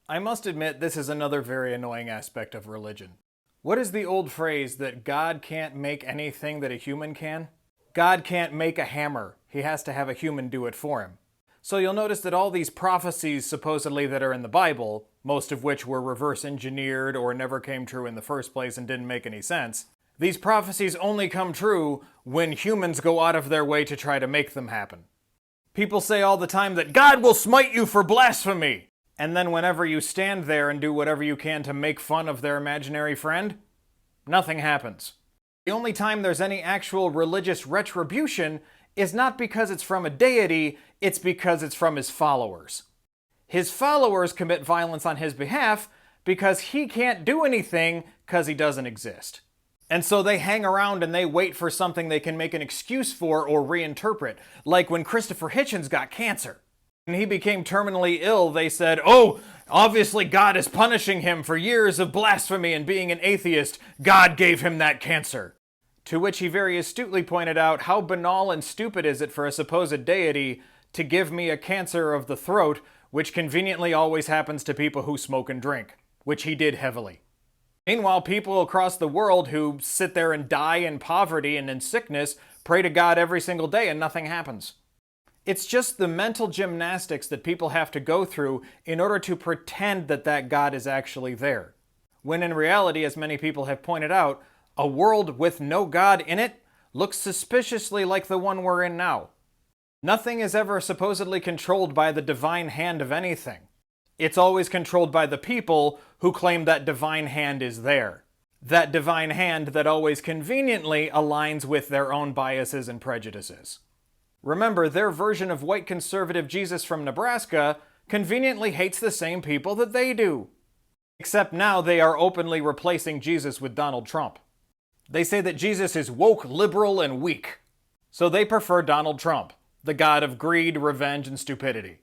I must admit, this is another very annoying aspect of religion. What is the old phrase that God can't make anything that a human can? God can't make a hammer. He has to have a human do it for him. So you'll notice that all these prophecies supposedly that are in the Bible, most of which were reverse engineered or never came true in the first place and didn't make any sense, these prophecies only come true when humans go out of their way to try to make them happen. People say all the time that God will smite you for blasphemy! And then whenever you stand there and do whatever you can to make fun of their imaginary friend, nothing happens. The only time there's any actual religious retribution is not because it's from a deity, it's because it's from his followers. His followers commit violence on his behalf because he can't do anything because he doesn't exist. And so they hang around and they wait for something they can make an excuse for or reinterpret, like when Christopher Hitchens got cancer. When he became terminally ill, they said, "Oh, obviously God is punishing him for years of blasphemy and being an atheist. God gave him that cancer." To which he very astutely pointed out, how banal and stupid is it for a supposed deity to give me a cancer of the throat, which conveniently always happens to people who smoke and drink, which he did heavily. Meanwhile, people across the world who sit there and die in poverty and in sickness pray to God every single day and nothing happens. It's just the mental gymnastics that people have to go through in order to pretend that that God is actually there. When in reality, as many people have pointed out, a world with no God in it looks suspiciously like the one we're in now. Nothing is ever supposedly controlled by the divine hand of anything. It's always controlled by the people who claim that divine hand is there. That divine hand that always conveniently aligns with their own biases and prejudices. Remember, their version of white conservative Jesus from Nebraska conveniently hates the same people that they do. Except now they are openly replacing Jesus with Donald Trump. They say that Jesus is woke, liberal, and weak. So they prefer Donald Trump, the god of greed, revenge, and stupidity.